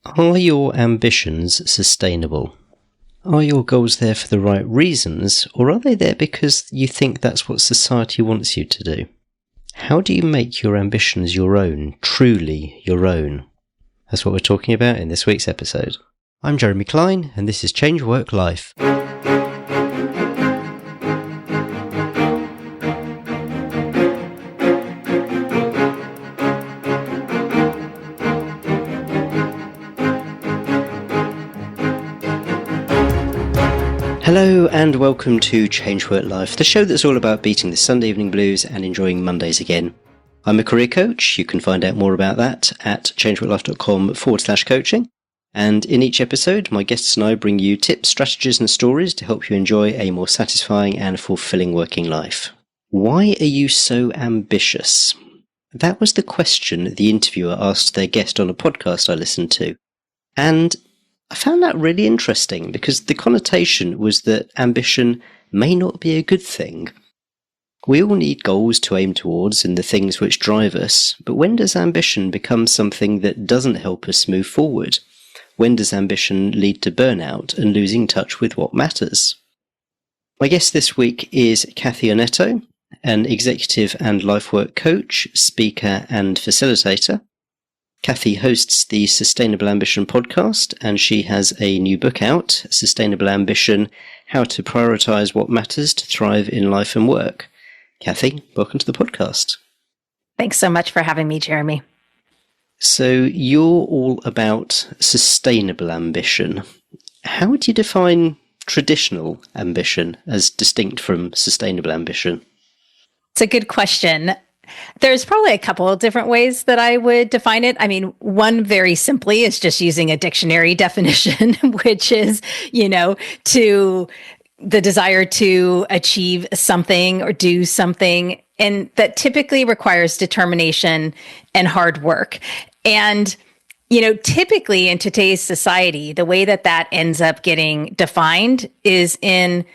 Are your ambitions sustainable? Are your goals there for the right reasons, or are they there because you think that's what society wants you to do? How do you make your ambitions your own, truly your own? That's what we're talking about in this week's episode. I'm Jeremy Klein, and this is Change Work Life. Hello and welcome to Change Work Life, the show that's all about beating the Sunday evening blues and enjoying Mondays again. I'm a career coach. You can find out more about that at changeworklife.com/coaching. And in each episode, my guests and I bring you tips, strategies and stories to help you enjoy a more satisfying and fulfilling working life. Why are you so ambitious? That was the question the interviewer asked their guest on a podcast I listened to. And I found that really interesting because the connotation was that ambition may not be a good thing. We all need goals to aim towards and the things which drive us, but when does ambition become something that doesn't help us move forward? When does ambition lead to burnout and losing touch with what matters? My guest this week is Kathy Oneto, an executive and life work coach, speaker and facilitator. Kathy hosts the Sustainable Ambition podcast, and she has a new book out, Sustainable Ambition, How to Prioritize What Matters to Thrive in Life and Work. Kathy, welcome to the podcast. Thanks so much for having me, Jeremy. So you're all about sustainable ambition. How would you define traditional ambition as distinct from sustainable ambition? It's a good question. There's probably a couple of different ways that I would define it. I mean, one very simply is just using a dictionary definition, which is, to the desire to achieve something or do something, and that typically requires determination and hard work. And typically in today's society, the way that ends up getting defined is in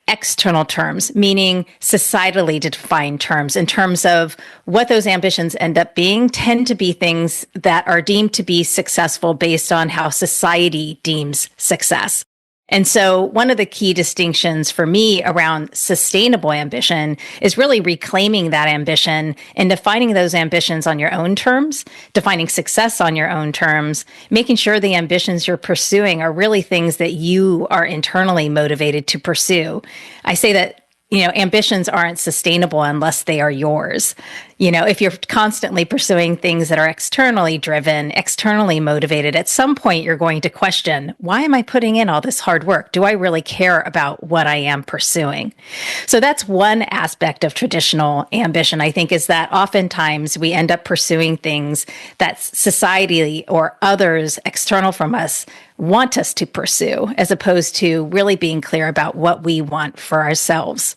external terms, meaning societally defined terms, in terms of what those ambitions end up being, tend to be things that are deemed to be successful based on how society deems success. And so one of the key distinctions for me around sustainable ambition is really reclaiming that ambition and defining those ambitions on your own terms, defining success on your own terms, making sure the ambitions you're pursuing are really things that you are internally motivated to pursue. I say that ambitions aren't sustainable unless they are yours. If you're constantly pursuing things that are externally driven, externally motivated, at some point you're going to question, why am I putting in all this hard work? Do I really care about what I am pursuing? So that's one aspect of traditional ambition, I think, is that oftentimes we end up pursuing things that society or others external from us want us to pursue, as opposed to really being clear about what we want for ourselves.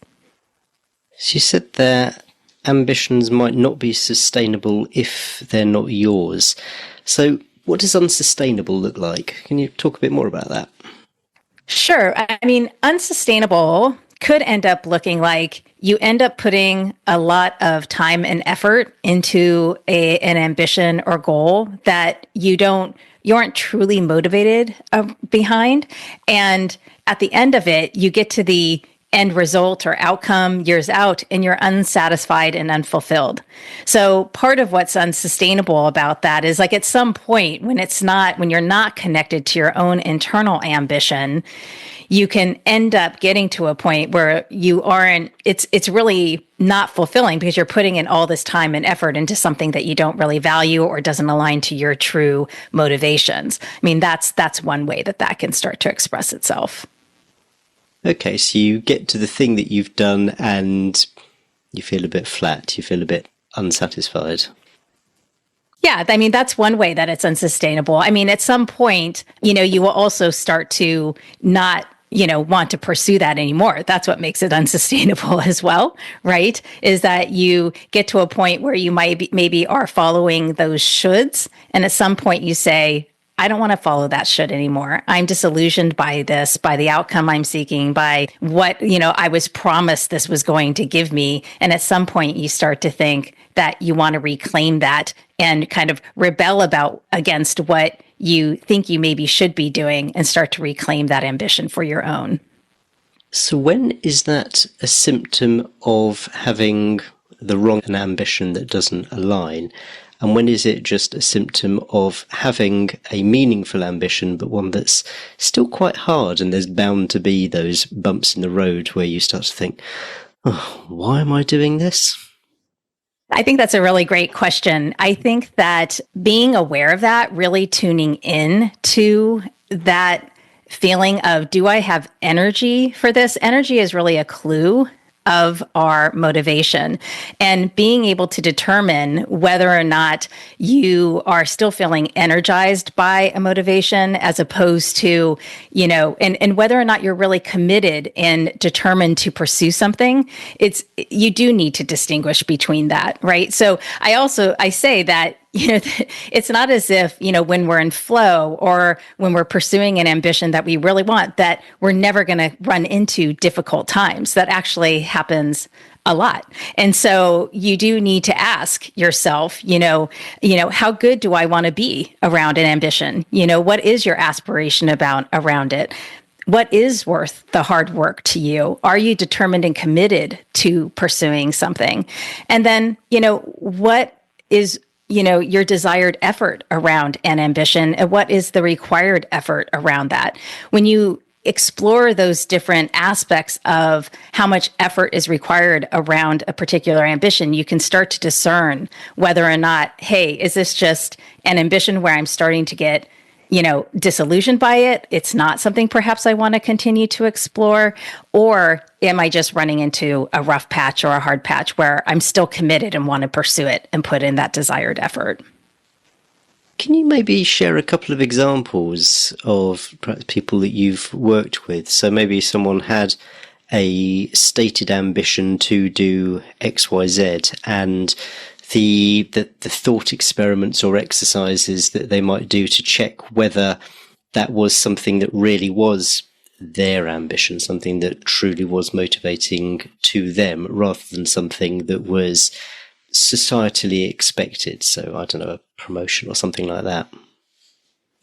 So you said that ambitions might not be sustainable if they're not yours. So what does unsustainable look like? Can you talk a bit more about that? Sure. I mean, unsustainable could end up looking like you end up putting a lot of time and effort into an ambition or goal that you aren't truly motivated behind. And at the end of it, you get to the end result or outcome years out, and you're unsatisfied and unfulfilled. So part of what's unsustainable about that is, like, at some point when you're not connected to your own internal ambition, you can end up getting to a point where it's really not fulfilling because you're putting in all this time and effort into something that you don't really value or doesn't align to your true motivations. I mean, that's one way that can start to express itself. Okay, so you get to the thing that you've done and you feel a bit flat, you feel a bit unsatisfied. Yeah, I mean, that's one way that it's unsustainable. I mean, at some point, you will also start to not want to pursue that anymore. That's what makes it unsustainable as well, right? Is that you get to a point where you maybe are following those shoulds. And at some point you say, I don't want to follow that should anymore. I'm disillusioned by this, by the outcome I'm seeking, by what, I was promised this was going to give me. And at some point you start to think that you want to reclaim that and kind of rebel against what you think you maybe should be doing and start to reclaim that ambition for your own. So when is that a symptom of having the wrong ambition that doesn't align? And when is it just a symptom of having a meaningful ambition, but one that's still quite hard, and there's bound to be those bumps in the road where you start to think, oh, why am I doing this? I think that's a really great question. I think that being aware of that, really tuning in to that feeling of, do I have energy for this? Energy is really a clue of our motivation, and being able to determine whether or not you are still feeling energized by a motivation as opposed to, and whether or not you're really committed and determined to pursue something. You do need to distinguish between that, right? So I say that, it's not as if, when we're in flow or when we're pursuing an ambition that we really want, that we're never going to run into difficult times. That actually happens a lot. And so you do need to ask yourself, how good do I want to be around an ambition? What is your aspiration around it? What is worth the hard work to you? Are you determined and committed to pursuing something? And then, what is your desired effort around an ambition, and what is the required effort around that? When you explore those different aspects of how much effort is required around a particular ambition, you can start to discern whether or not, hey, is this just an ambition where I'm starting to get disillusioned by it? It's not something perhaps I want to continue to explore, or am I just running into a rough patch or a hard patch where I'm still committed and want to pursue it and put in that desired effort? Can you maybe share a couple of examples of perhaps people that you've worked with? So maybe someone had a stated ambition to do X, Y, Z, and the thought experiments or exercises that they might do to check whether that was something that really was their ambition, something that truly was motivating to them, rather than something that was societally expected. So, I don't know, a promotion or something like that.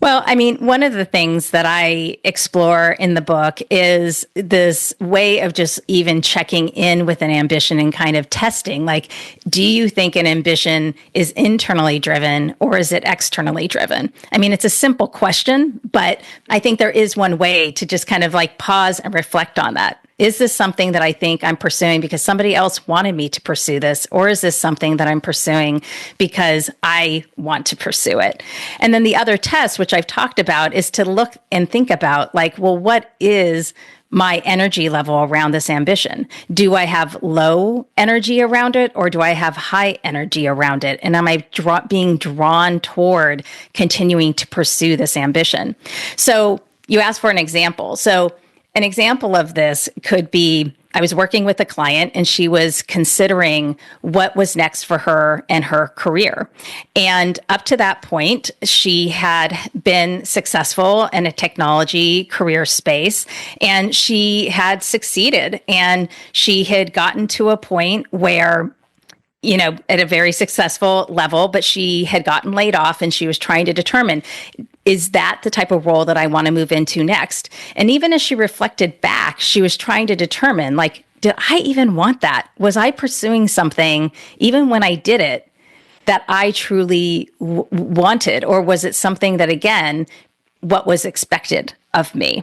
Well, I mean, one of the things that I explore in the book is this way of just even checking in with an ambition and kind of testing, like, do you think an ambition is internally driven or is it externally driven? I mean, it's a simple question, but I think there is one way to just kind of like pause and reflect on that. Is this something that I think I'm pursuing because somebody else wanted me to pursue this? Or is this something that I'm pursuing because I want to pursue it? And then the other test, which I've talked about, is to look and think about, like, well, what is my energy level around this ambition? Do I have low energy around it, or do I have high energy around it? And am I being drawn toward continuing to pursue this ambition? So you asked for an example. So an example of this could be, I was working with a client and she was considering what was next for her and her career. And up to that point, she had been successful in a technology career space, and she had succeeded, and she had gotten to a point where, at a very successful level, but she had gotten laid off, and she was trying to determine, is that the type of role that I want to move into next? And even as she reflected back, she was trying to determine, like, did I even want that? Was I pursuing something, even when I did it, that I truly wanted? Or was it something that, again, what was expected of me?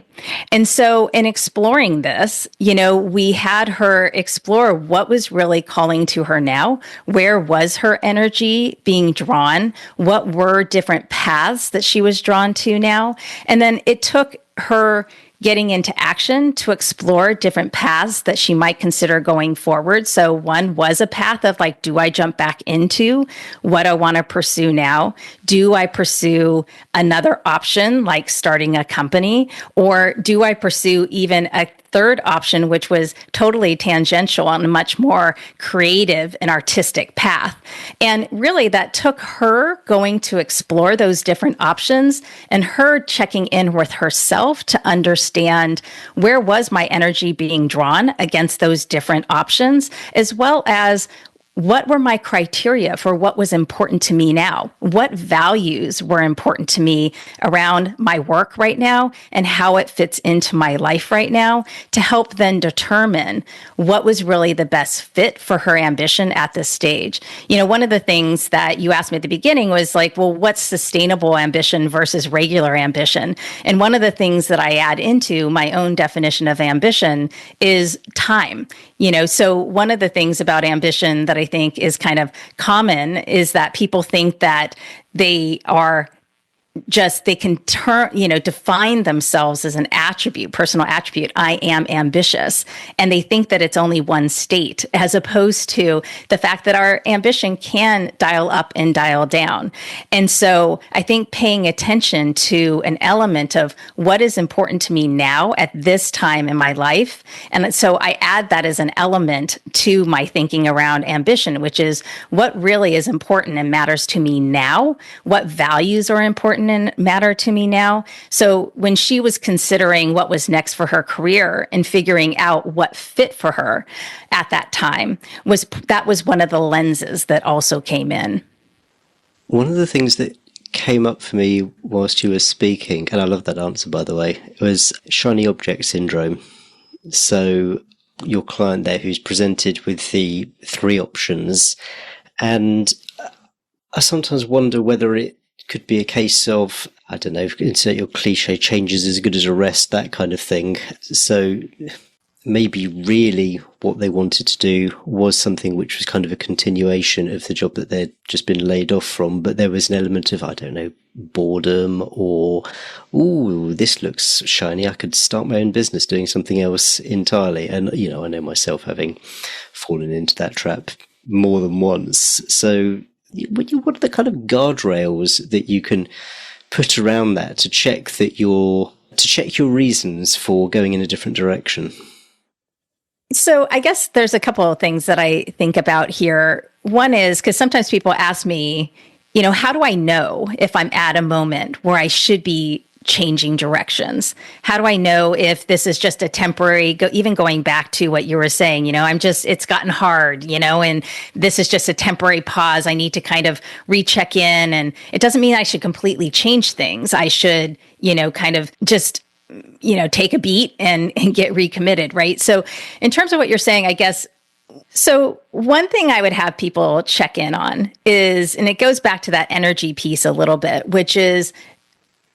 And so in exploring this, we had her explore what was really calling to her now. Where was her energy being drawn? What were different paths that she was drawn to now? And then it took her getting into action to explore different paths that she might consider going forward. So one was a path of, like, do I jump back into what I want to pursue now? Do I pursue another option, like starting a company? Or do I pursue even a third option, which was totally tangential and a much more creative and artistic path? And really, that took her going to explore those different options and her checking in with herself to understand where was my energy being drawn against those different options, as well as what were my criteria for what was important to me now? What values were important to me around my work right now and how it fits into my life right now to help then determine what was really the best fit for her ambition at this stage? One of the things that you asked me at the beginning was like, well, what's sustainable ambition versus regular ambition? And one of the things that I add into my own definition of ambition is time. So one of the things about ambition that I think is kind of common is that people think that they can define themselves as an attribute, personal attribute. I am ambitious. And they think that it's only one state, as opposed to the fact that our ambition can dial up and dial down. And so I think paying attention to an element of what is important to me now at this time in my life. And so I add that as an element to my thinking around ambition, which is what really is important and matters to me now, what values are important and matter to me now. So when she was considering what was next for her career and figuring out what fit for her at that time, that was one of the lenses that also came in. One of the things that came up for me whilst you were speaking, and I love that answer, by the way, was shiny object syndrome. So your client there who's presented with the three options, and I sometimes wonder whether it could be a case of, I don't know, insert your cliche, change is as good as a rest, that kind of thing. So maybe really what they wanted to do was something which was kind of a continuation of the job that they'd just been laid off from, but there was an element of, I don't know, boredom or, ooh, this looks shiny, I could start my own business doing something else entirely. And, I know myself having fallen into that trap more than once. So what are the kind of guardrails that you can put around that to check your reasons for going in a different direction? So I guess there's a couple of things that I think about here. One is because sometimes people ask me, how do I know if I'm at a moment where I should be changing directions? How do I know if this is just a temporary, even going back to what you were saying, it's gotten hard, and this is just a temporary pause. I need to kind of recheck in, and it doesn't mean I should completely change things. I should, kind of just, take a beat and get recommitted, right? So in terms of what you're saying, I guess, so one thing I would have people check in on is, and it goes back to that energy piece a little bit, which is,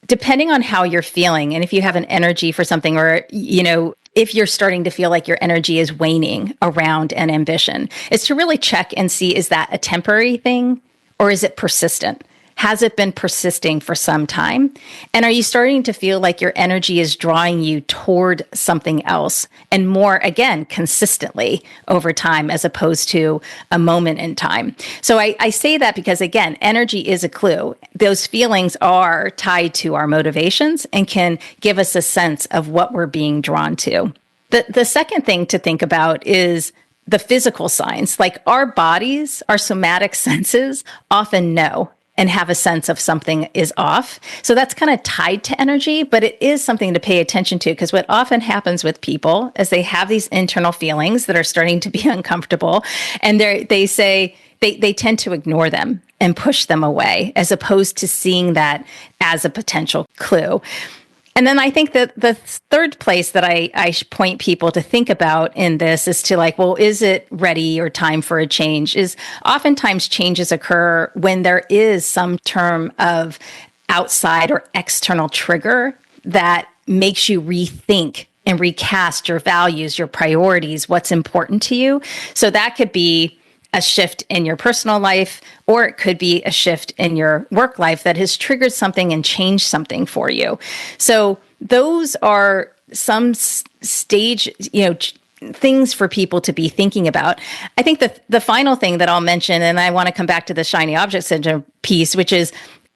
depending on how you're feeling, and if you have an energy for something, or, if you're starting to feel like your energy is waning around an ambition, is to really check and see, is that a temporary thing or is it persistent? Has it been persisting for some time? And are you starting to feel like your energy is drawing you toward something else and more, again, consistently over time as opposed to a moment in time? So I say that because, again, energy is a clue. Those feelings are tied to our motivations and can give us a sense of what we're being drawn to. The second thing to think about is the physical signs. Like our bodies, our somatic senses often know and have a sense of something is off. So that's kind of tied to energy, but it is something to pay attention to, because what often happens with people is they have these internal feelings that are starting to be uncomfortable, and they tend to ignore them and push them away, as opposed to seeing that as a potential clue. And then I think that the third place that I point people to think about in this is to like, well, is it ready or time for a change? Is oftentimes changes occur when there is some term of outside or external trigger that makes you rethink and recast your values, your priorities, what's important to you. So that could be a shift in your personal life, or it could be a shift in your work life that has triggered something and changed something for you. So those are some stage, things for people to be thinking about. I think the final thing that I'll mention, and I want to come back to the shiny object syndrome piece, which is,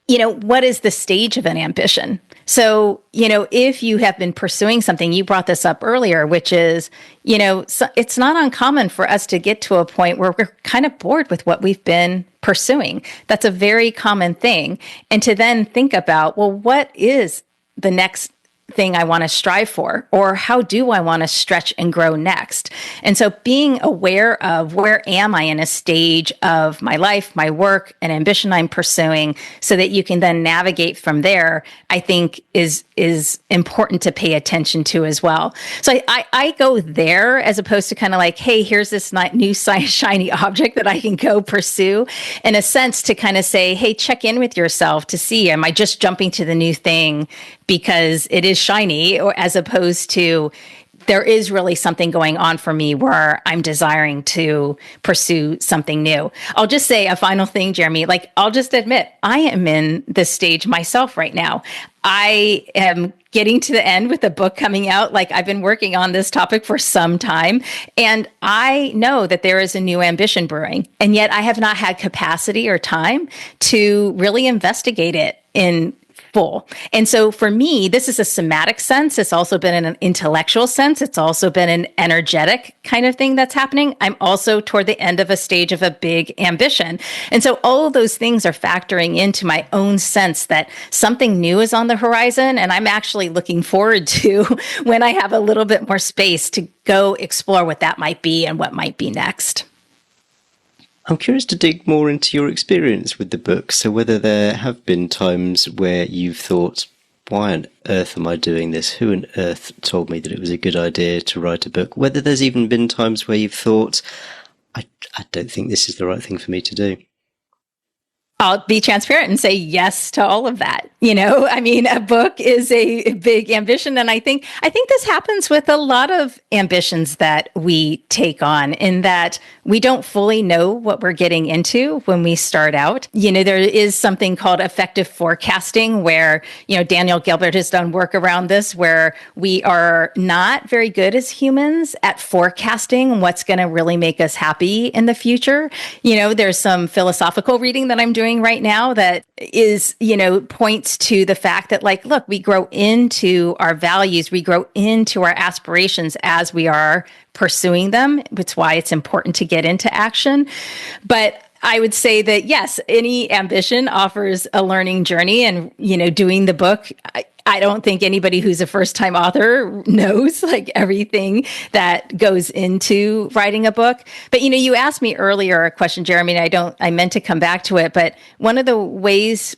what is the stage of an ambition? So, if you have been pursuing something, you brought this up earlier, which is, so it's not uncommon for us to get to a point where we're kind of bored with what we've been pursuing. That's a very common thing. And to then think about, well, what is the next thing I want to strive for? Or how do I want to stretch and grow next? And so being aware of where am I in a stage of my life, my work, and ambition I'm pursuing, so that you can then navigate from there, I think is important to pay attention to as well. So I go there as opposed to kind of like, hey, here's this new shiny object that I can go pursue, in a sense to kind of say, hey, check in with yourself to see, am I just jumping to the new thing because it is shiny, or as opposed to there is really something going on for me where I'm desiring to pursue something new. I'll just say a final thing, Jeremy, like I'll just admit I am in this stage myself right now. I am getting to the end with a book coming out. Like I've been working on this topic for some time, and I know that there is a new ambition brewing, and yet I have not had capacity or time to really investigate it in full. And so for me, this is a somatic sense. It's also been in an intellectual sense. It's also been an energetic kind of thing that's happening. I'm also toward the end of a stage of a big ambition. And so all of those things are factoring into my own sense that something new is on the horizon. And I'm actually looking forward to when I have a little bit more space to go explore what that might be and what might be next. I'm curious to dig more into your experience with the book. So whether there have been times where you've thought, why on earth am I doing this? Who on earth told me that it was a good idea to write a book? Whether there's even been times where you've thought, I don't think this is the right thing for me to do. I'll be transparent and say yes to all of that. I mean, a book is a big ambition. And I think this happens with a lot of ambitions that we take on, in that we don't fully know what we're getting into when we start out. There is something called affective forecasting where, Daniel Gilbert has done work around this, where we are not very good as humans at forecasting what's going to really make us happy in the future. There's some philosophical reading that I'm doing right now that is, points to the fact that, like, look, we grow into our values, we grow into our aspirations as we are pursuing them. It's why it's important to get into action. But I would say that, yes, any ambition offers a learning journey, and, doing the book, I don't think anybody who's a first-time author knows like everything that goes into writing a book. But, you asked me earlier a question, Jeremy, and I meant to come back to it. But one of the ways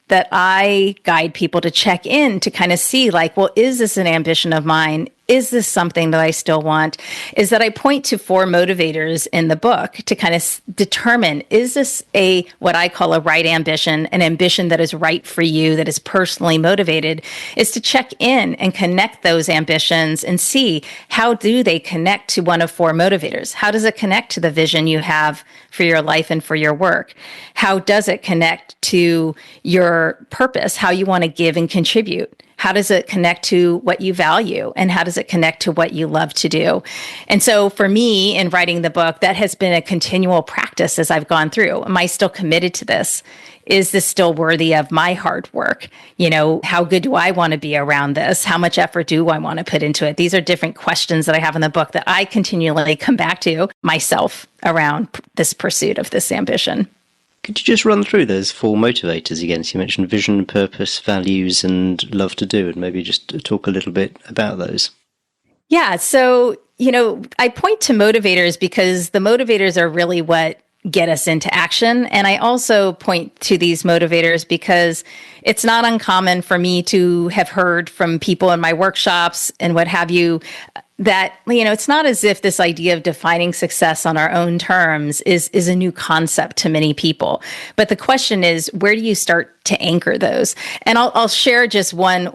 that I guide people to check in to kind of see, like, well, is this an ambition of mine? Is this something that I still want? Is that I point to 4 motivators in the book to kind of determine, is this what I call a right ambition, an ambition that is right for you, that is personally motivated, is to check in and connect those ambitions and see, how do they connect to one of 4 motivators? How does it connect to the vision you have for your life and for your work? How does it connect to your purpose, how you want to give and contribute? How does it connect to what you value? And how does it connect to what you love to do? And so for me, in writing the book, that has been a continual practice as I've gone through. Am I still committed to this? Is this still worthy of my hard work? How good do I want to be around this? How much effort do I want to put into it? These are different questions that I have in the book that I continually come back to myself around this pursuit of this ambition. Could you just run through those 4 motivators again? So you mentioned vision, purpose, values, and love to do, and maybe just talk a little bit about those. Yeah. So, I point to motivators because the motivators are really what get us into action. And I also point to these motivators because it's not uncommon for me to have heard from people in my workshops and what have you, that, it's not as if this idea of defining success on our own terms is a new concept to many people. But the question is, where do you start to anchor those? And I'll share just one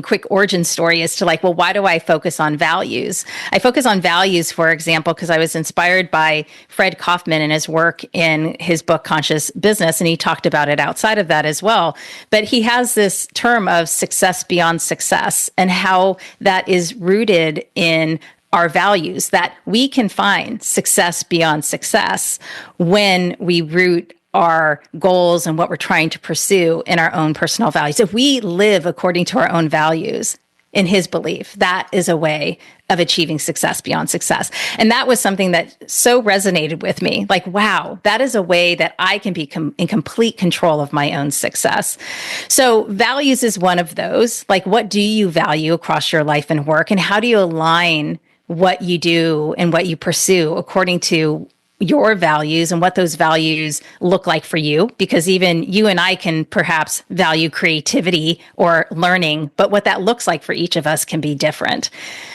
quick origin story as to, like, well, why do I focus on values? I focus on values, for example, because I was inspired by Fred Kaufman and his work in his book, Conscious Business, and he talked about it outside of that as well. But he has this term of success beyond success, and how that is rooted in our values, that we can find success beyond success when we root our goals and what we're trying to pursue in our own personal values. If we live according to our own values, in his belief. That is a way of achieving success beyond success. And that was something that so resonated with me. Like, wow, that is a way that I can be in complete control of my own success. So values is one of those. Like, what do you value across your life and work? And how do you align what you do and what you pursue according to your values and what those values look like for you? Because even you and I can perhaps value creativity or learning, but what that looks like for each of us can be different.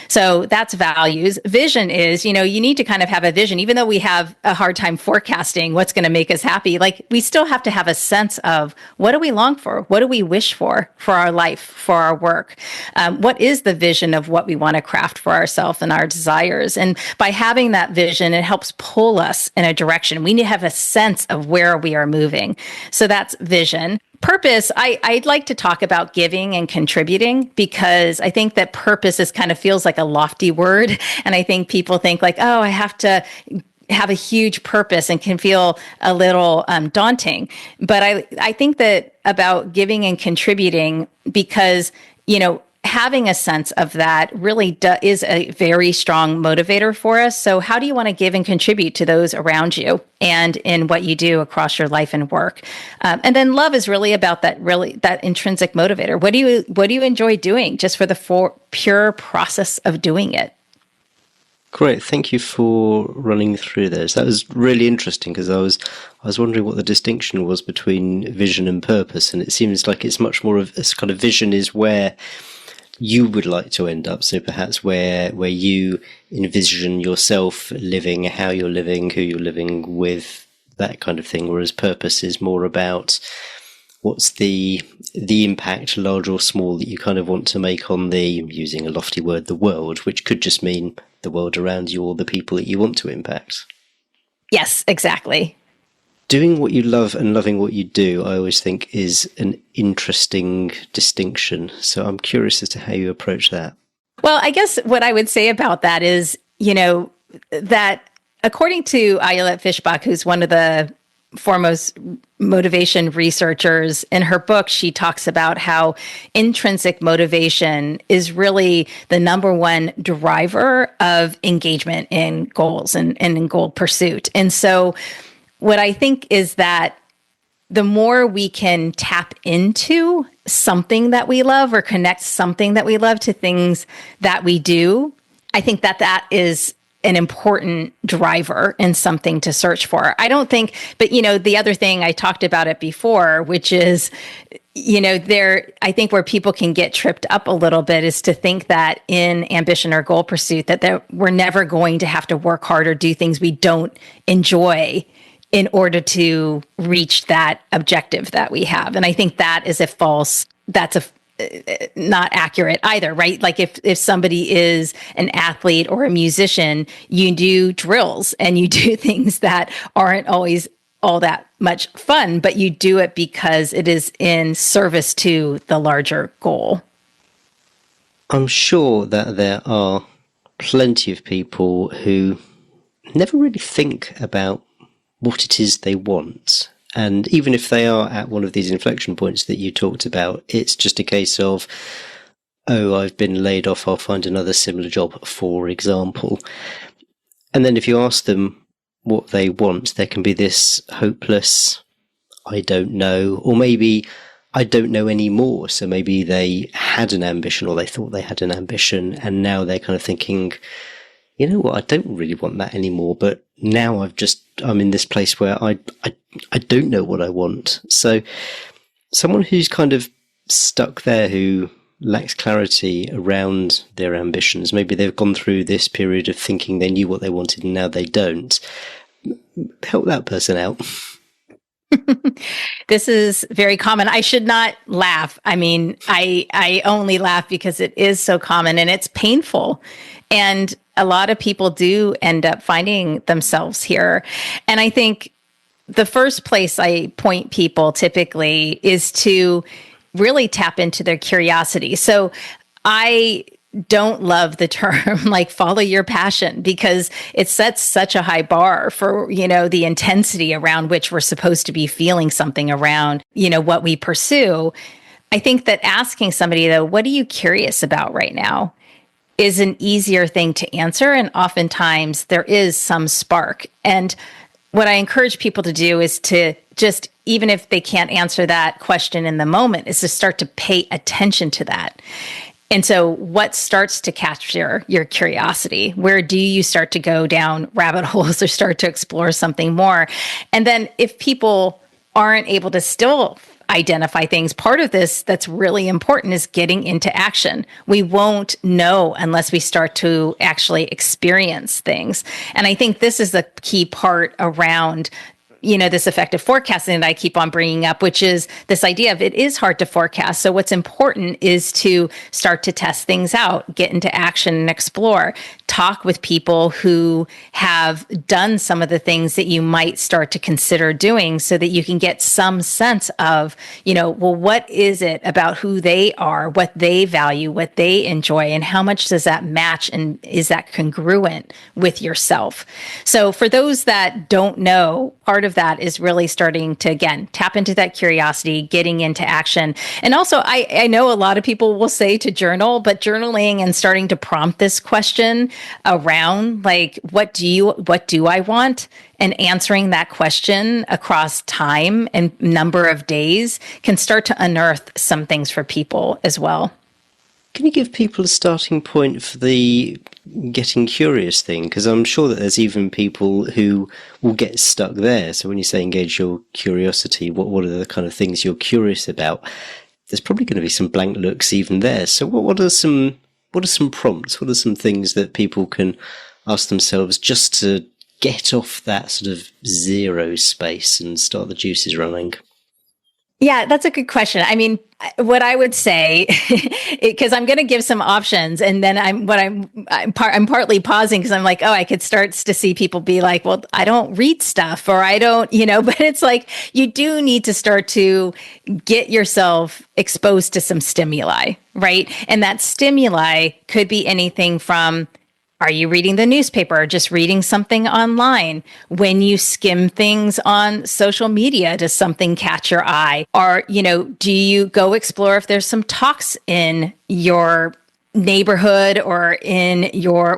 So that's values. Vision is, you need to kind of have a vision, even though we have a hard time forecasting what's going to make us happy. Like, we still have to have a sense of, what do we long for? What do we wish for our life, for our work? What is the vision of what we want to craft for ourselves and our desires? And by having that vision, it helps pull us in a direction. We need to have a sense of where we are moving. So that's vision. Purpose, I'd like to talk about giving and contributing, because I think that purpose kind of feels like a lofty word. And I think people think like, oh, I have to have a huge purpose, and can feel a little daunting. But I think that about giving and contributing, because, having a sense of that really is a very strong motivator for us. So how do you want to give and contribute to those around you and in what you do across your life and work? And then love is really about that intrinsic motivator. What do you enjoy doing, just for the pure process of doing it? Great, thank you for running through those. That was really interesting, because I was wondering what the distinction was between vision and purpose, and it seems like it's much more of this kind of vision is where you would like to end up. So perhaps where you envision yourself living, how you're living, who you're living with, that kind of thing. Whereas purpose is more about what's the impact, large or small, that you kind of want to make on using a lofty word, the world, which could just mean the world around you or the people that you want to impact. Yes, exactly. Doing what you love and loving what you do, I always think, is an interesting distinction. So I'm curious as to how you approach that. Well, I guess what I would say about that is, that according to Ayelet Fishbach, who's one of the foremost motivation researchers, in her book, she talks about how intrinsic motivation is really the number one driver of engagement in goals and in goal pursuit. And so what I think is that the more we can tap into something that we love, or connect something that we love to things that we do, I think that is an important driver and something to search for. I don't think, but the other thing, I talked about it before, which is, I think where people can get tripped up a little bit is to think that in ambition or goal pursuit, that we're never going to have to work hard or do things we don't enjoy in order to reach that objective that we have. And I think that is not accurate either, right? Like if somebody is an athlete or a musician, you do drills and you do things that aren't always all that much fun, but you do it because it is in service to the larger goal. I'm sure that there are plenty of people who never really think about what it is they want. And even if they are at one of these inflection points that you talked about, it's just a case of, oh, I've been laid off, I'll find another similar job, for example. And then if you ask them what they want, there can be this hopeless, I don't know, or maybe I don't know anymore. So maybe they had an ambition, or they thought they had an ambition, and now they're kind of thinking, you know what, I don't really want that anymore, but now I'm in this place where I don't know what I want. So someone who's kind of stuck there, who lacks clarity around their ambitions, maybe they've gone through this period of thinking they knew what they wanted and now they don't, help that person out. This is very common. I should not laugh. I mean, I only laugh because it is so common and it's painful. And a lot of people do end up finding themselves here. And I think the first place I point people typically is to really tap into their curiosity. So I don't love the term like follow your passion, because it sets such a high bar for, the intensity around which we're supposed to be feeling something around, what we pursue. I think that asking somebody, though, what are you curious about right now, is an easier thing to answer. And oftentimes there is some spark. And what I encourage people to do is to just, even if they can't answer that question in the moment, is to start to pay attention to that. And so what starts to capture your curiosity? Where do you start to go down rabbit holes or start to explore something more? And then if people aren't able to still identify things, part of this that's really important is getting into action. We won't know unless we start to actually experience things. And I think this is the key part around this effective forecasting that I keep on bringing up, which is this idea of it is hard to forecast. So what's important is to start to test things out, get into action and explore, talk with people who have done some of the things that you might start to consider doing so that you can get some sense of, what is it about who they are, what they value, what they enjoy, and how much does that match and is that congruent with yourself? So for those that don't know, part of that is really starting to, again, tap into that curiosity, getting into action. And also, I know a lot of people will say to journal, but journaling and starting to prompt this question around, like, what do I want? And answering that question across time and number of days can start to unearth some things for people as well. Can you give people a starting point for the getting curious thing? Because I'm sure that there's even people who will get stuck there. So when you say engage your curiosity, what are the kind of things you're curious about? There's probably going to be some blank looks even there. So what are some prompts? What are some things that people can ask themselves just to get off that sort of zero space and start the juices running? Yeah, that's a good question. I mean, what I would say, because I'm going to give some options, and then I'm partly pausing because I'm like, oh, I could start to see people be like, well, I don't read stuff, or I don't, but it's like you do need to start to get yourself exposed to some stimuli, right? And that stimuli could be anything from, are you reading the newspaper or just reading something online? When you skim things on social media, does something catch your eye? Or, do you go explore if there's some talks in your neighborhood or in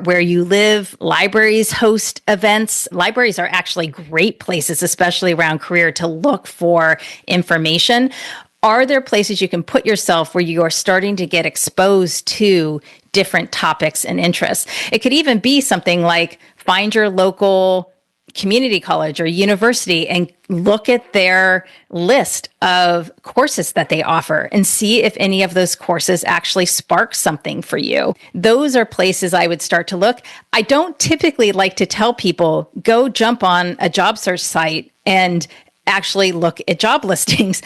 where you live? Libraries host events. Libraries are actually great places, especially around career, to look for information. Are there places you can put yourself where you are starting to get exposed to different topics and interests? It could even be something like find your local community college or university and look at their list of courses that they offer and see if any of those courses actually spark something for you. Those are places I would start to look. I don't typically like to tell people, go jump on a job search site and actually look at job listings.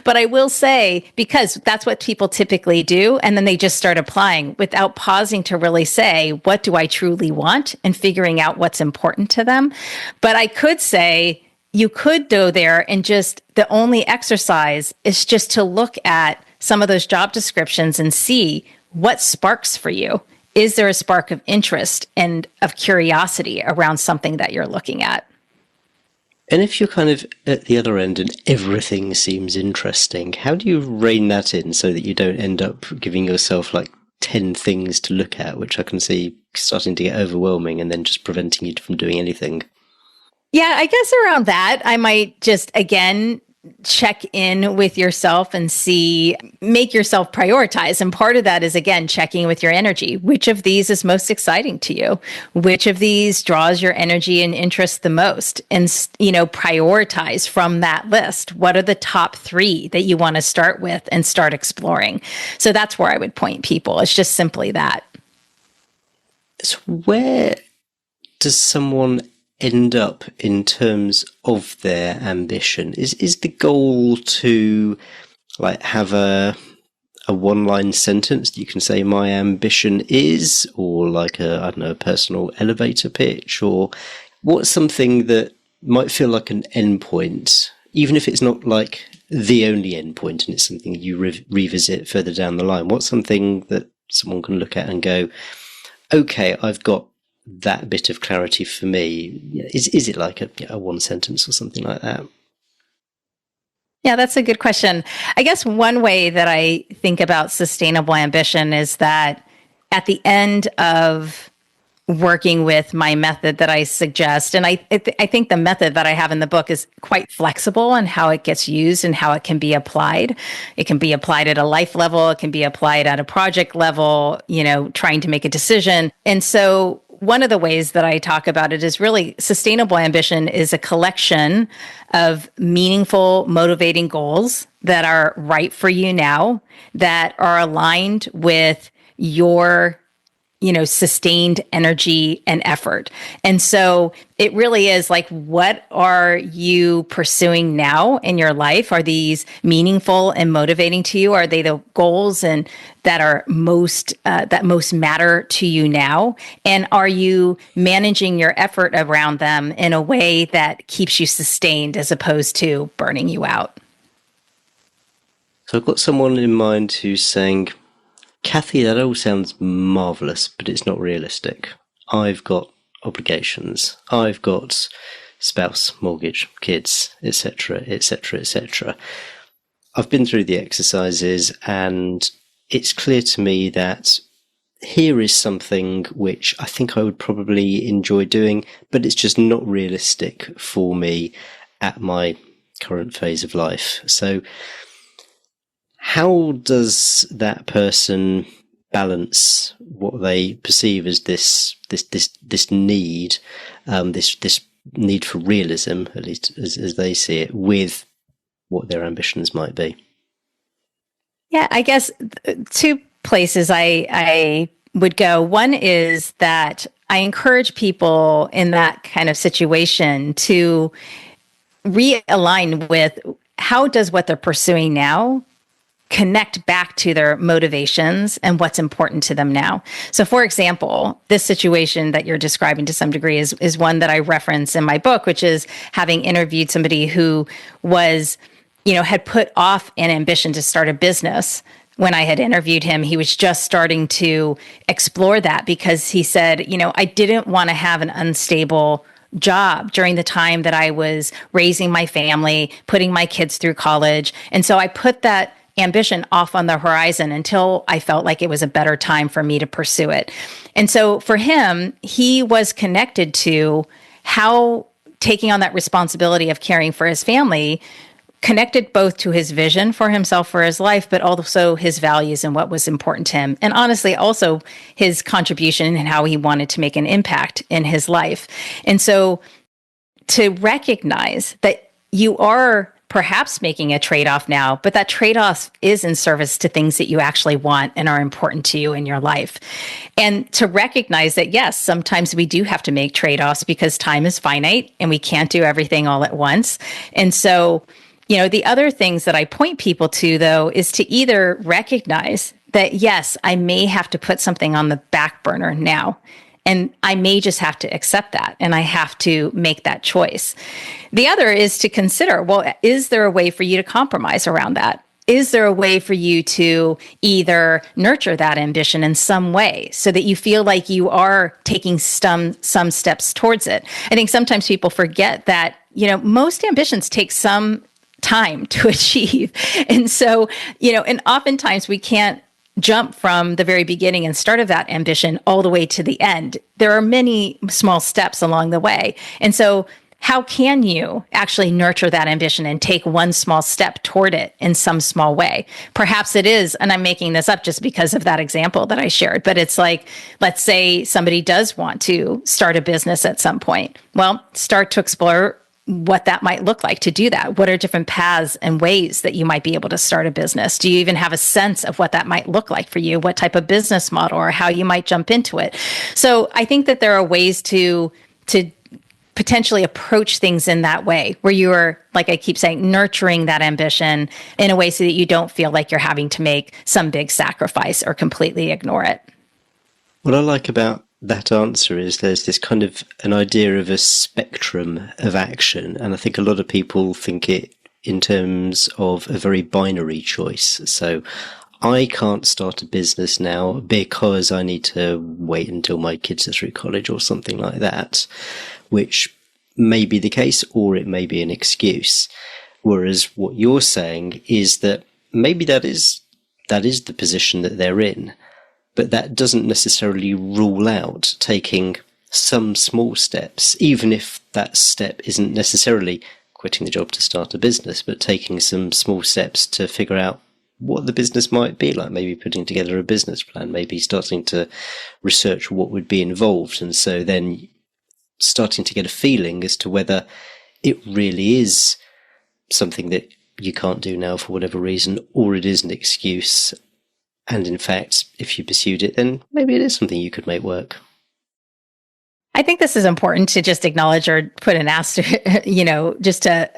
But I will say, because that's what people typically do, and then they just start applying without pausing to really say, what do I truly want, and figuring out what's important to them. But I could say, you could go there and just, the only exercise is just to look at some of those job descriptions and see what sparks for you. Is there a spark of interest and of curiosity around something that you're looking at? And if you're kind of at the other end and everything seems interesting, how do you rein that in so that you don't end up giving yourself like 10 things to look at, which I can see starting to get overwhelming and then just preventing you from doing anything? Yeah, I guess around that, I might just, again, check in with yourself and make yourself prioritize. And part of that is, again, checking with your energy. Which of these is most exciting to you? Which of these draws your energy and interest the most? And, prioritize from that list. What are the top 3 that you want to start with and start exploring? So that's where I would point people. It's just simply that. So where does someone end up in terms of their ambition? Is the goal to like have a one-line sentence that you can say my ambition is, or like a personal elevator pitch, or what's something that might feel like an endpoint, even if it's not like the only endpoint and it's something you revisit further down the line? What's something that someone can look at and go, okay, I've got that bit of clarity for me? Is it like a one sentence or something like that? Yeah, that's a good question. I guess one way that I think about sustainable ambition is that at the end of working with my method that I suggest, and I think the method that I have in the book is quite flexible in how it gets used and how it can be applied. It can be applied at a life level. It can be applied at a project level, trying to make a decision. And so one of the ways that I talk about it is really sustainable ambition is a collection of meaningful, motivating goals that are right for you now, that are aligned with your sustained energy and effort. And so it really is like, what are you pursuing now in your life? Are these meaningful and motivating to you? Are they the goals and that are that most matter to you now? And are you managing your effort around them in a way that keeps you sustained as opposed to burning you out? So I've got someone in mind who's saying, Kathy, that all sounds marvellous, but it's not realistic. I've got obligations. I've got spouse, mortgage, kids, etc., etc., etc. I've been through the exercises, and it's clear to me that here is something which I think I would probably enjoy doing, but it's just not realistic for me at my current phase of life. So how does that person balance what they perceive as this need, this need for realism, at least as they see it, with what their ambitions might be? Yeah, I guess two places I would go. One is that I encourage people in that kind of situation to realign with how does what they're pursuing now connect back to their motivations and what's important to them now. So for example, this situation that you're describing to some degree is one that I reference in my book, which is having interviewed somebody who was, had put off an ambition to start a business. When I had interviewed him, he was just starting to explore that because he said, I didn't want to have an unstable job during the time that I was raising my family, putting my kids through college. And so I put that ambition off on the horizon until I felt like it was a better time for me to pursue it. And so for him, he was connected to how taking on that responsibility of caring for his family connected both to his vision for himself, for his life, but also his values and what was important to him. And honestly, also his contribution and how he wanted to make an impact in his life. And so to recognize that you are perhaps making a trade-off now, but that trade-off is in service to things that you actually want and are important to you in your life. And to recognize that, yes, sometimes we do have to make trade-offs because time is finite and we can't do everything all at once. And so, the other things that I point people to, though, is to either recognize that, yes, I may have to put something on the back burner now. And I may just have to accept that, and I have to make that choice. The other is to consider, well, is there a way for you to compromise around that? Is there a way for you to either nurture that ambition in some way so that you feel like you are taking some steps towards it? I think sometimes people forget that, most ambitions take some time to achieve. And so, and oftentimes we can't jump from the very beginning and start of that ambition all the way to the end. There are many small steps along the way. And so how can you actually nurture that ambition and take one small step toward it in some small way? Perhaps it is, and I'm making this up just because of that example that I shared, but it's like, let's say somebody does want to start a business at some point. Well, start to explore what that might look like to do that. What are different paths and ways that you might be able to start a business? Do you even have a sense of what that might look like for you? What type of business model or how you might jump into it? So I think that there are ways to potentially approach things in that way where you are, like I keep saying, nurturing that ambition in a way so that you don't feel like you're having to make some big sacrifice or completely ignore it. What I like about that answer is there's this kind of an idea of a spectrum of action, and I think a lot of people think it in terms of a very binary choice. So I can't start a business now because I need to wait until my kids are through college or something like that, which may be the case or it may be an excuse. Whereas what you're saying is that maybe that is the position that they're in, but that doesn't necessarily rule out taking some small steps, even if that step isn't necessarily quitting the job to start a business, but taking some small steps to figure out what the business might be like, maybe putting together a business plan, maybe starting to research what would be involved. And so then starting to get a feeling as to whether it really is something that you can't do now for whatever reason, or it is an excuse. And in fact, if you pursued it, then maybe it is something you could make work. I think this is important to just acknowledge or put an asterisk, just to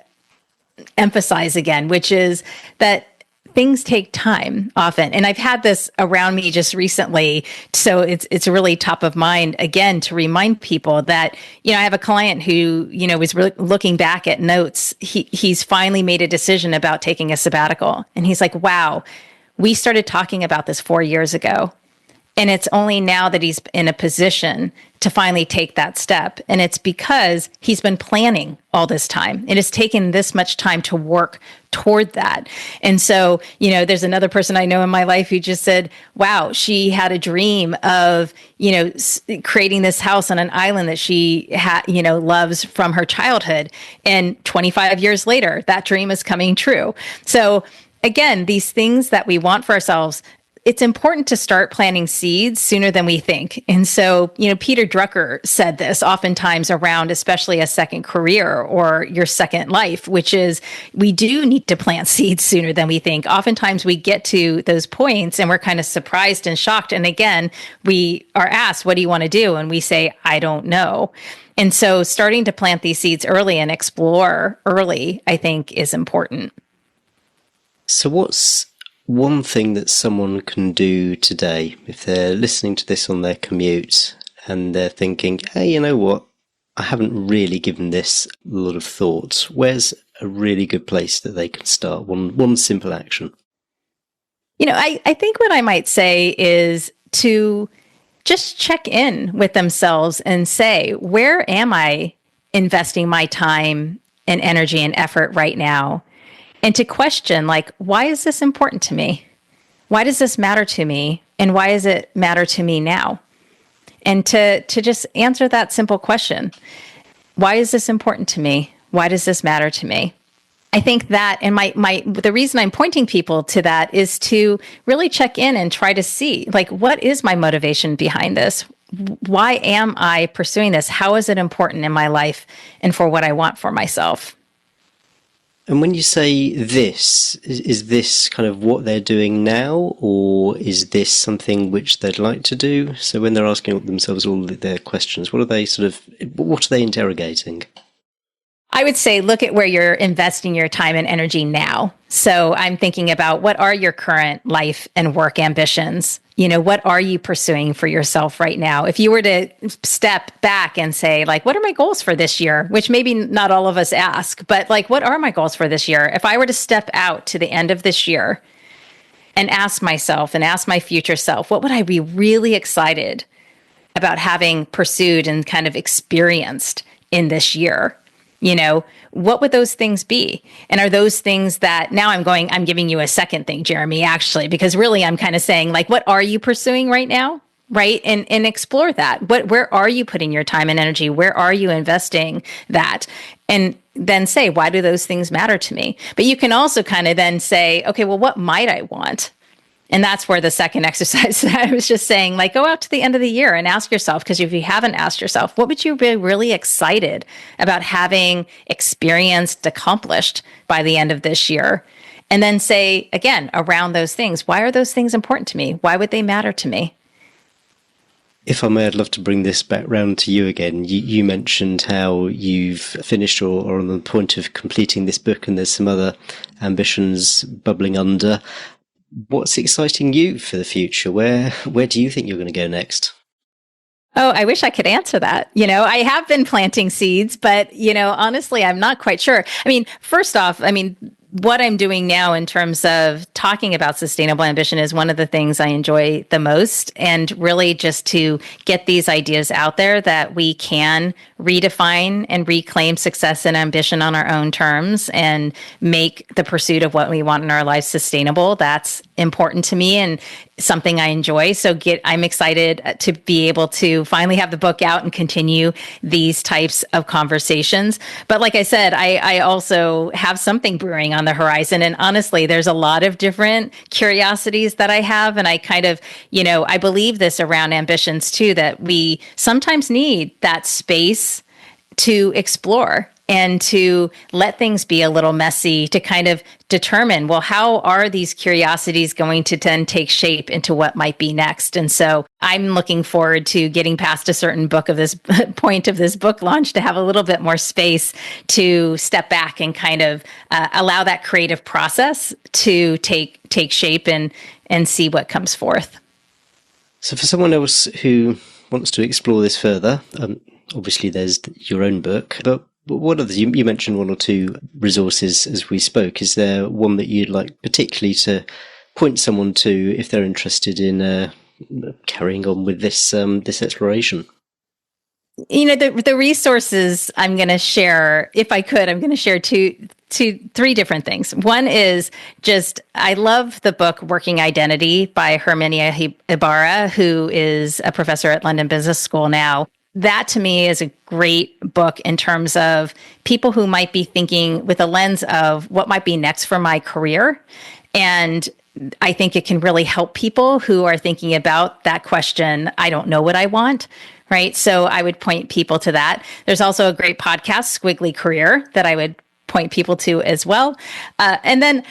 emphasize again, which is that things take time often. And I've had this around me just recently. So it's really top of mind again to remind people that, I have a client who, was really looking back at notes. He's finally made a decision about taking a sabbatical. And he's like, wow, we started talking about this 4 years ago. And it's only now that he's in a position to finally take that step. And it's because he's been planning all this time. It has taken this much time to work toward that. And so, there's another person I know in my life who just said, wow, she had a dream of, creating this house on an island that she loves from her childhood. And 25 years later, that dream is coming true. So again, these things that we want for ourselves, it's important to start planting seeds sooner than we think. And so, Peter Drucker said this oftentimes around, especially a second career or your second life, which is we do need to plant seeds sooner than we think. Oftentimes we get to those points and we're kind of surprised and shocked. And again, we are asked, what do you want to do? And we say, I don't know. And so starting to plant these seeds early and explore early, I think, is important. So what's one thing that someone can do today if they're listening to this on their commute and they're thinking, hey, you know what? I haven't really given this a lot of thought. Where's a really good place that they can start? One simple action. I think what I might say is to just check in with themselves and say, where am I investing my time and energy and effort right now? And to question, why is this important to me? Why does this matter to me? And why does it matter to me now? And to just answer that simple question. Why is this important to me? Why does this matter to me? I think that, and the reason I'm pointing people to that is to really check in and try to see, what is my motivation behind this? Why am I pursuing this? How is it important in my life and for what I want for myself? And when you say this, is this kind of what they're doing now, or is this something which they'd like to do? So when they're asking themselves all their questions, what are they interrogating? I would say look at where you're investing your time and energy now. So I'm thinking about what are your current life and work ambitions? What are you pursuing for yourself right now? If you were to step back and say, what are my goals for this year? Which maybe not all of us ask, but what are my goals for this year? If I were to step out to the end of this year and ask myself and ask my future self, what would I be really excited about having pursued and kind of experienced in this year? What would those things be? And are those things that now I'm giving you a second thing, Jeremy, actually, because really I'm kind of saying, what are you pursuing right now? Right. And explore that. Where are you putting your time and energy? Where are you investing that? And then say, why do those things matter to me? But you can also kind of then say, okay, well, what might I want? And that's where the second exercise that I was just saying, go out to the end of the year and ask yourself, because if you haven't asked yourself, what would you be really excited about having experienced, accomplished by the end of this year? And then say, again, around those things, why are those things important to me? Why would they matter to me? If I may, I'd love to bring this back round to you again. You mentioned how you've finished or on the point of completing this book, and there's some other ambitions bubbling under. What's exciting you for the future? Where do you think you're going to go next? Oh, I wish I could answer that. I have been planting seeds, but, honestly, I'm not quite sure. First off, what I'm doing now in terms of talking about sustainable ambition is one of the things I enjoy the most, and really just to get these ideas out there that we can redefine and reclaim success and ambition on our own terms and make the pursuit of what we want in our lives sustainable. That's important to me and something I enjoy. So I'm excited to be able to finally have the book out and continue these types of conversations. But like I said, I also have something brewing on the horizon. And honestly, there's a lot of different curiosities that I have. And I kind of, I believe this around ambitions too, that we sometimes need that space to explore and to let things be a little messy, to kind of determine, well, how are these curiosities going to then take shape into what might be next? And so I'm looking forward to getting past a certain point of this book launch to have a little bit more space to step back and kind of allow that creative process to take shape and see what comes forth. So for someone else who wants to explore this further, obviously there's your own book, but what others? You mentioned one or two resources as we spoke. Is there one that you'd like particularly to point someone to if they're interested in carrying on with this exploration? The resources I'm going to share, if I could, I'm going to share three different things. One is just, I love the book Working Identity by Herminia Ibarra, who is a professor at London Business School now. That to me is a great book in terms of people who might be thinking with a lens of what might be next for my career. And I think it can really help people who are thinking about that question, I don't know what I want, right? So I would point people to that. There's also a great podcast, Squiggly Career, that I would point people to as well. And then,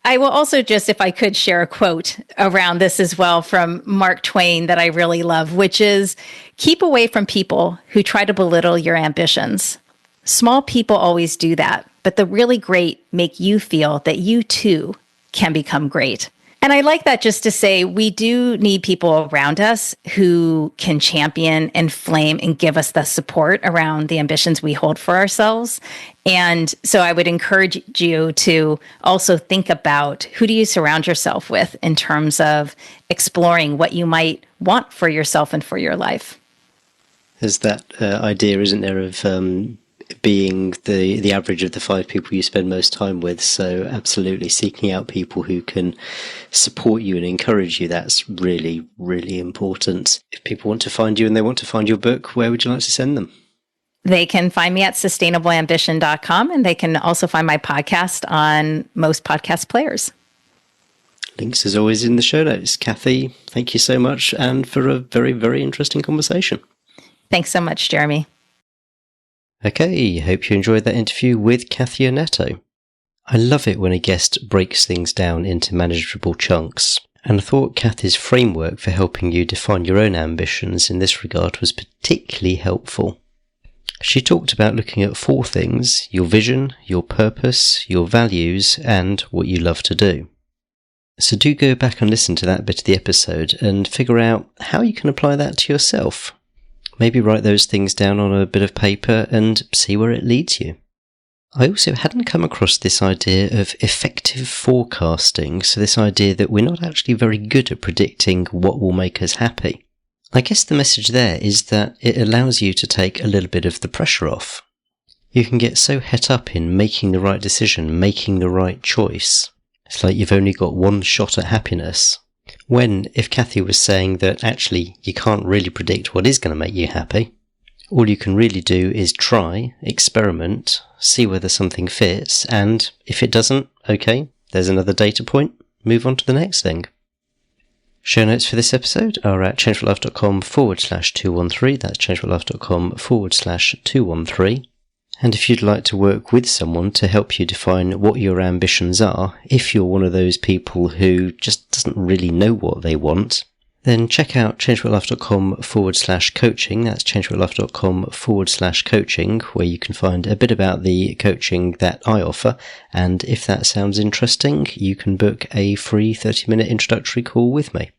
I will also just, if I could, share a quote around this as well from Mark Twain that I really love, which is, keep away from people who try to belittle your ambitions. Small people always do that, but the really great make you feel that you too can become great. And I like that just to say we do need people around us who can champion and flame and give us the support around the ambitions we hold for ourselves. And so I would encourage you to also think about, who do you surround yourself with in terms of exploring what you might want for yourself and for your life? There's that idea, isn't there, of being the average of the 5 people you spend most time with. So absolutely seeking out people who can support you and encourage you. That's really, really important. If people want to find you and they want to find your book, where would you like to send them? They can find me at sustainableambition.com, and they can also find my podcast on most podcast players. Links, as always, in the show notes. Kathy, thank you so much, and for a very, very interesting conversation. Thanks so much, Jeremy. Okay, hope you enjoyed that interview with Kathy Oneto. I love it when a guest breaks things down into manageable chunks, and I thought Kathy's framework for helping you define your own ambitions in this regard was particularly helpful. She talked about looking at 4 things: your vision, your purpose, your values, and what you love to do. So do go back and listen to that bit of the episode and figure out how you can apply that to yourself. Maybe write those things down on a bit of paper and see where it leads you. I also hadn't come across this idea of effective forecasting, so this idea that we're not actually very good at predicting what will make us happy. I guess the message there is that it allows you to take a little bit of the pressure off. You can get so het up in making the right decision, making the right choice. It's like you've only got one shot at happiness. When, if Kathy was saying that actually you can't really predict what is going to make you happy, all you can really do is try, experiment, see whether something fits, and if it doesn't, okay, there's another data point, move on to the next thing. Show notes for this episode are at changeforlife.com/213, that's changeforlife.com/213. And if you'd like to work with someone to help you define what your ambitions are, if you're one of those people who just doesn't really know what they want, then check out changeforlife.com/coaching. That's changeforlife.com/coaching, where you can find a bit about the coaching that I offer. And if that sounds interesting, you can book a free 30-minute introductory call with me.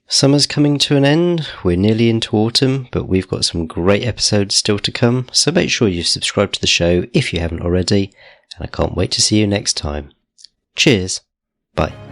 Summer's coming to an end, we're nearly into autumn, but we've got some great episodes still to come, so make sure you subscribe to the show if you haven't already, and I can't wait to see you next time. Cheers. Bye.